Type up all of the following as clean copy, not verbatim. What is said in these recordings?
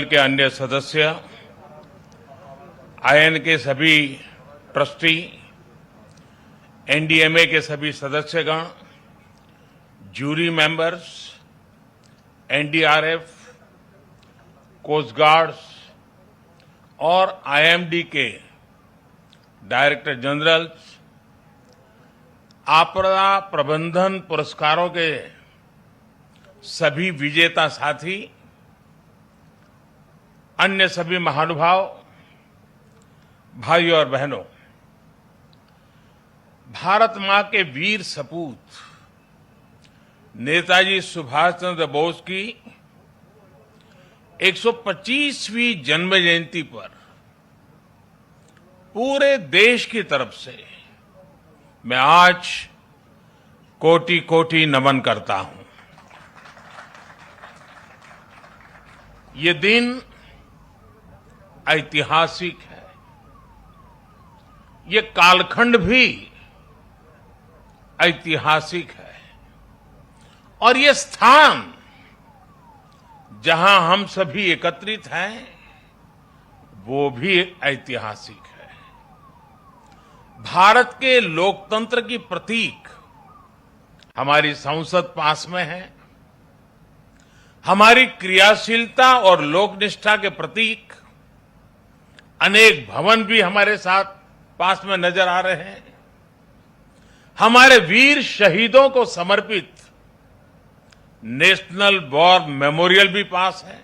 के अन्य सदस्य, आईएन के सभी ट्रस्टी, एनडीएमए के सभी सदस्यगण, jury members, NDRF, coast guards और आईएमडी के डायरेक्टर जनरल्स, आपदा प्रबंधन पुरस्कारों के सभी विजेता साथी, अन्य सभी महानुभाव, भाइयों और बहनों, भारत मां के वीर सपूत नेताजी सुभाष चंद्र बोस की 125वीं जन्म जयंती पर पूरे देश की तरफ से मैं आज कोटि कोटि नमन करता हूं। ये दिन ऐतिहासिक है। ये कालखंड भी ऐतिहासिक है और ये स्थान जहां हम सभी एकत्रित हैं वो भी ऐतिहासिक है। भारत के लोकतंत्र की प्रतीक हमारी संसद पास में है। हमारी क्रियाशीलता और लोकनिष्ठा के प्रतीक अनेक भवन भी हमारे साथ पास में नजर आ रहे हैं। हमारे वीर शहीदों को समर्पित नेशनल वॉर मेमोरियल भी पास है।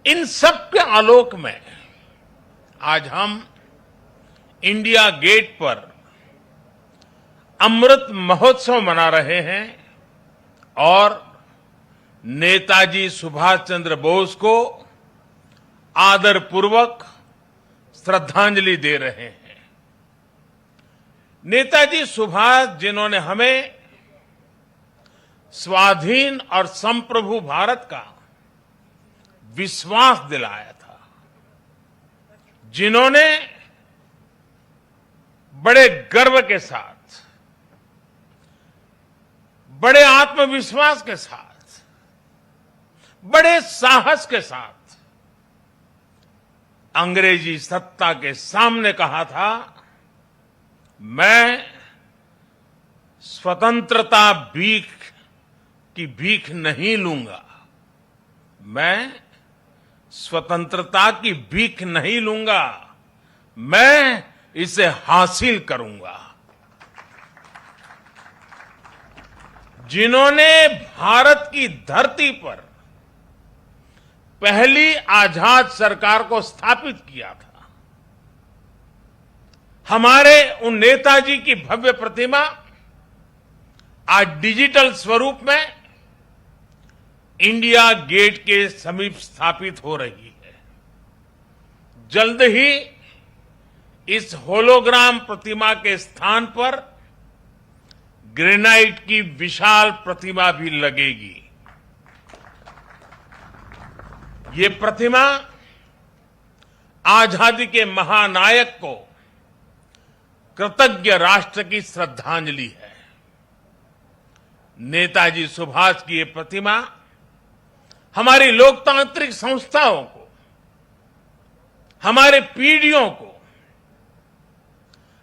इन सब के आलोक में आज हम इंडिया गेट पर अमृत महोत्सव मना रहे हैं और नेताजी सुभाष चंद्र बोस को आदरपूर्वक श्रद्धांजलि दे रहे हैं। नेताजी सुभाष, जिन्होंने हमें स्वाधीन और संप्रभु भारत का विश्वास दिलाया था, जिन्होंने बड़े गर्व के साथ, बड़े आत्मविश्वास के साथ, बड़े साहस के साथ अंग्रेजी सत्ता के सामने कहा था, मैं स्वतंत्रता की भीख नहीं लूंगा, मैं स्वतंत्रता की भीख नहीं लूंगा, मैं इसे हासिल करूंगा। जिन्होंने भारत की धरती पर पहली आजाद सरकार को स्थापित किया था, हमारे उन नेताजी की भव्य प्रतिमा आज डिजिटल स्वरूप में इंडिया गेट के समीप स्थापित हो रही है। जल्द ही इस होलोग्राम प्रतिमा के स्थान पर ग्रेनाइट की विशाल प्रतिमा भी लगेगी। ये प्रतिमा आजादी के महानायक को कृतज्ञ राष्ट्र की श्रद्धांजलि है। नेताजी सुभाष की ये प्रतिमा हमारी लोकतांत्रिक संस्थाओं को, हमारे पीढ़ियों को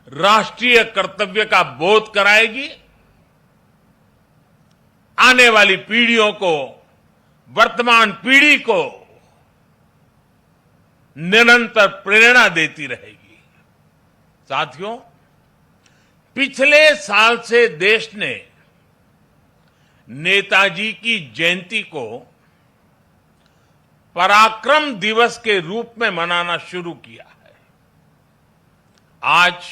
राष्ट्रीय कर्तव्य का बोध कराएगी, आने वाली पीढ़ियों को, वर्तमान पीढ़ी को निरंतर प्रेरणा देती रहेगी। साथियों, पिछले साल से देश ने नेताजी की जयंती को पराक्रम दिवस के रूप में मनाना शुरू किया है। आज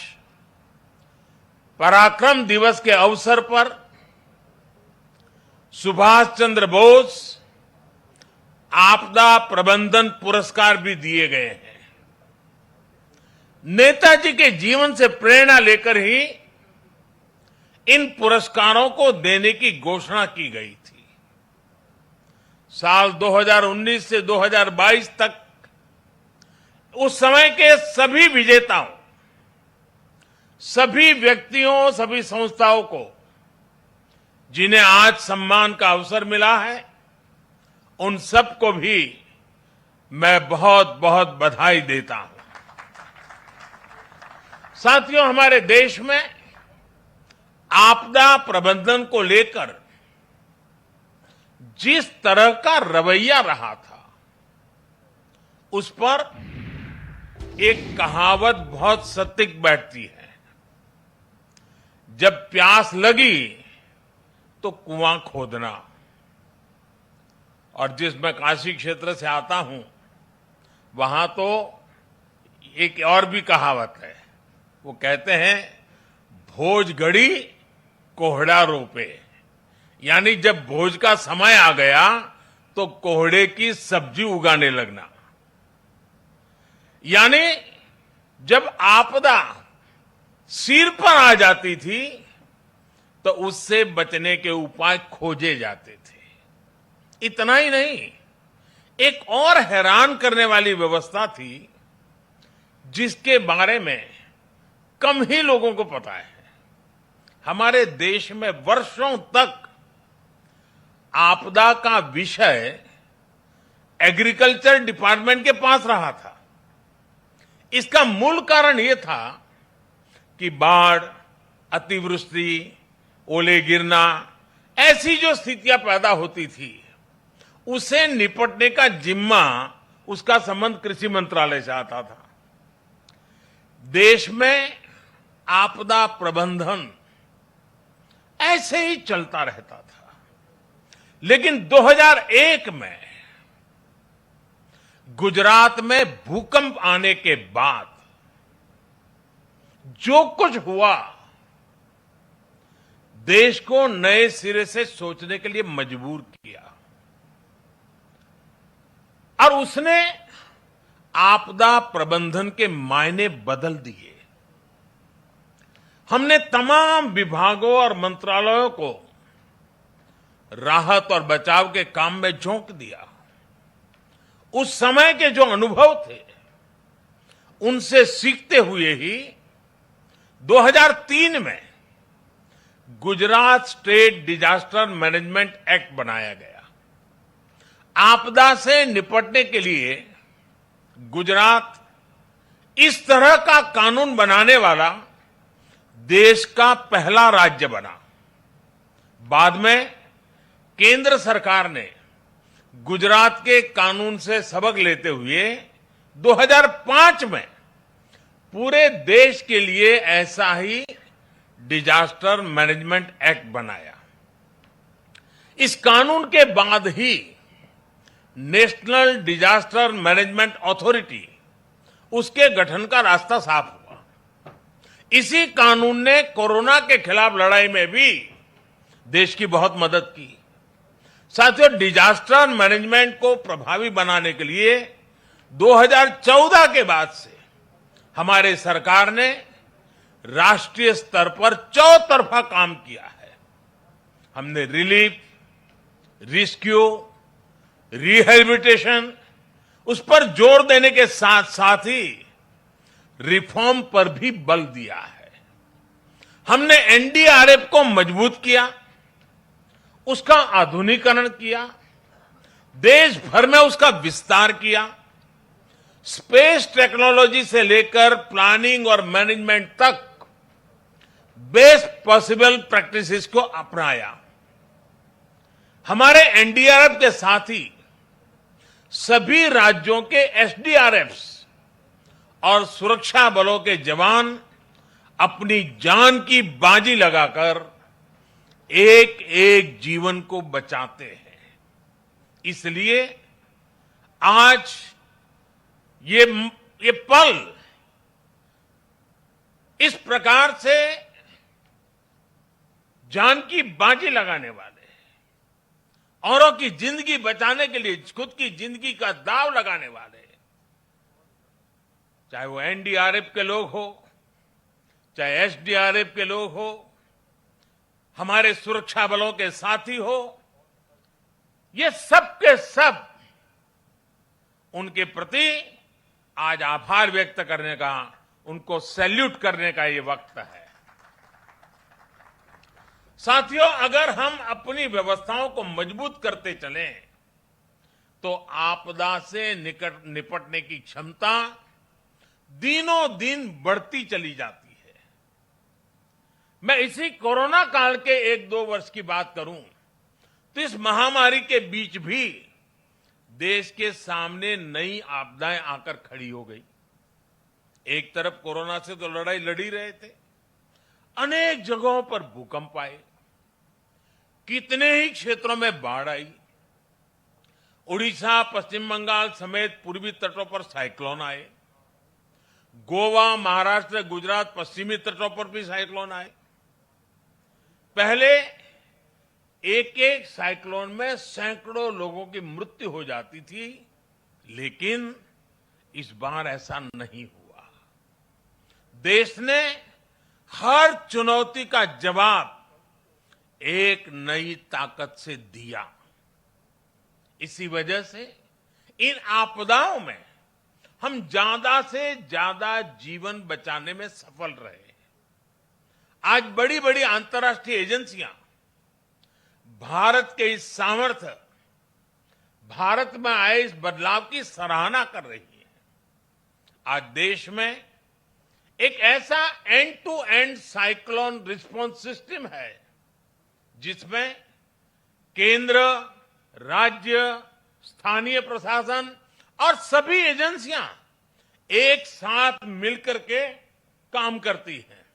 पराक्रम दिवस के अवसर पर सुभाष चंद्र बोस आपदा प्रबंधन पुरस्कार भी दिए गए हैं। नेताजी के जीवन से प्रेरणा लेकर ही इन पुरस्कारों को देने की घोषणा की गई थी। साल 2019 से 2022 तक उस समय के सभी विजेताओं, सभी व्यक्तियों, सभी संस्थाओं को जिन्हें आज सम्मान का अवसर मिला है, उन सबको भी मैं बहुत बहुत बधाई देता हूं। साथियों, हमारे देश में आपदा प्रबंधन को लेकर जिस तरह का रवैया रहा था, उस पर एक कहावत बहुत सटीक बैठती है। जब प्यास लगी तो कुआं खोदना। और जिस मैं काशी क्षेत्र से आता हूं, वहां तो एक और भी कहावत है। वो कहते हैं, भोज गड़ी कोहड़ा रोपे। यानी जब भोज का समय आ गया तो कोहड़े की सब्जी उगाने लगना। यानी जब आपदा सिर पर आ जाती थी तो उससे बचने के उपाय खोजे जाते थे। इतना ही नहीं, एक और हैरान करने वाली व्यवस्था थी जिसके बारे में कम ही लोगों को पता है। हमारे देश में वर्षों तक आपदा का विषय एग्रीकल्चर डिपार्टमेंट के पास रहा था। इसका मूल कारण यह था कि बाढ़, अतिवृष्टि, ओले गिरना, ऐसी जो स्थितियां पैदा होती थी, उसे निपटने का जिम्मा, उसका संबंध कृषि मंत्रालय से आता था। देश में आपदा प्रबंधन ऐसे ही चलता रहता था। लेकिन 2001 में गुजरात में भूकंप आने के बाद जो कुछ हुआ, देश को नए सिरे से सोचने के लिए मजबूर किया। और उसने आपदा प्रबंधन के मायने बदल दिए। हमने तमाम विभागों और मंत्रालयों को राहत और बचाव के काम में झोंक दिया। उस समय के जो अनुभव थे, उनसे सीखते हुए ही 2003 में Gujarat state disaster management act बनाया गया। आपदा से निपटने के लिए गुजरात इस तरह का कानून बनाने वाला देश का पहला राज्य बना। बाद में केंद्र सरकार ने गुजरात के कानून से सबक लेते हुए 2005 में पूरे देश के लिए ऐसा ही डिजास्टर मैनेजमेंट एक्ट बनाया। इस कानून के बाद ही नेशनल डिजास्टर मैनेजमेंट अथॉरिटी, उसके गठन का रास्ता साफ हुआ। इसी कानून ने कोरोना के खिलाफ लड़ाई में भी देश की बहुत मदद की। साथियों, डिजास्टर मैनेजमेंट को प्रभावी बनाने के लिए 2014 के बाद से हमारे सरकार ने राष्ट्रीय स्तर पर चौतरफा काम किया है। हमने रिलीफ, रेस्क्यू, रिहेबिलिटेशन, उस पर जोर देने के साथ साथ ही रिफॉर्म पर भी बल दिया है। हमने एनडीआरएफ को मजबूत किया, उसका आधुनिकीकरण किया, देश भर में उसका विस्तार किया। स्पेस टेक्नोलॉजी से लेकर प्लानिंग और मैनेजमेंट तक बेस्ट पॉसिबल प्रैक्टिसेस को अपनाया। हमारे एनडीआरएफ के साथ ही सभी राज्यों के एसडीआरएफ्स और सुरक्षा बलों के जवान अपनी जान की बाजी लगाकर एक एक जीवन को बचाते हैं। इसलिए आज ये पल इस प्रकार से जान की बाजी लगाने वाले, औरों की जिंदगी बचाने के लिए खुद की जिंदगी का दांव लगाने वाले, चाहे वो एनडीआरएफ के लोग हो, चाहे एसडीआरएफ के लोग हो, हमारे सुरक्षा बलों के साथी हो, ये सब के सब उनके प्रति आज आभार व्यक्त करने का, उनको सैल्यूट करने का ये वक्त है। साथियों, अगर हम अपनी व्यवस्थाओं को मजबूत करते चलें तो आपदा से निपटने की क्षमता दिनों दिन बढ़ती चली जाती है। मैं इसी कोरोना काल के 1-2 वर्ष की बात करूं तो इस महामारी के बीच भी देश के सामने नई आपदाएं आकर खड़ी हो गई। एक तरफ कोरोना से तो लड़ाई लड़ी रहे थे, अनेक जगहों पर भूकंप आए, कितने ही क्षेत्रों में बाढ़ आई, उड़ीसा, पश्चिम बंगाल समेत पूर्वी तटों पर साइक्लोन आए, गोवा, महाराष्ट्र, गुजरात, पश्चिमी तटों पर भी साइक्लोन आए। पहले एक एक साइक्लोन में सैकड़ों लोगों की मृत्यु हो जाती थी, लेकिन इस बार ऐसा नहीं हुआ। देश ने हर चुनौती का जवाब एक नई ताकत से दिया। इसी वजह से इन आपदाओं में हम ज्यादा से ज्यादा जीवन बचाने में सफल रहे। आज बड़ी बड़ी अंतर्राष्ट्रीय एजेंसियां भारत के इस सामर्थ्य, भारत में आए इस बदलाव की सराहना कर रही है। आज देश में एक ऐसा end to end cyclone response system है जिसमें केंद्र, राज्य, स्थानीय प्रशासन और सभी एजेंसियां एक साथ मिलकर के काम करती हैं।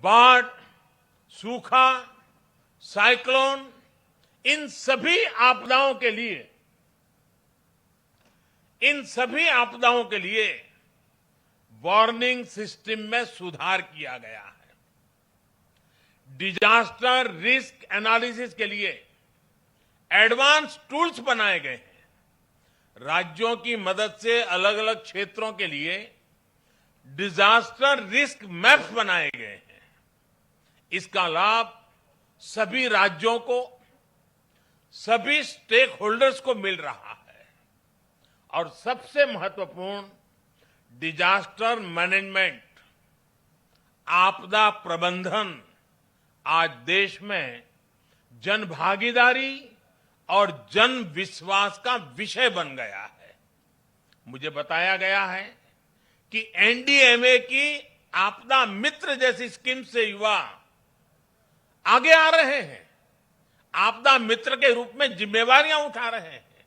बाढ़, सूखा, साइक्लोन, इन सभी आपदाओं के लिए वार्निंग सिस्टम में सुधार किया गया है। डिजास्टर रिस्क एनालिसिस के लिए एडवांस टूल्स बनाए गए हैं। राज्यों की मदद से अलग अलग क्षेत्रों के लिए डिजास्टर रिस्क मैप्स बनाए गए हैं। इसका लाभ सभी राज्यों को, सभी स्टेक होल्डर्स को मिल रहा है। और सबसे महत्वपूर्ण, डिजास्टर मैनेजमेंट, आपदा प्रबंधन आज देश में जन भागीदारी और जन विश्वास का विषय बन गया है। मुझे बताया गया है कि एनडीएमए की आपदा मित्र जैसी स्कीम से युवा आगे आ रहे हैं, आपदा मित्र के रूप में जिम्मेवारियां उठा रहे हैं,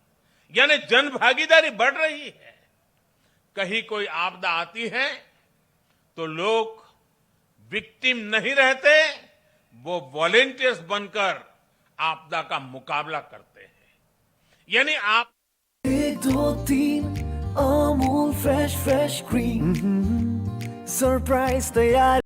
यानी जन भागीदारी बढ़ रही है। कहीं कोई आपदा आती है तो लोग विक्टिम नहीं रहते, वो वॉलेंटियर्स बनकर आपदा का मुकाबला करते हैं। यानी आप 1, 2, 3 अमूल फ्रेश क्रीम सरप्राइज तैयार।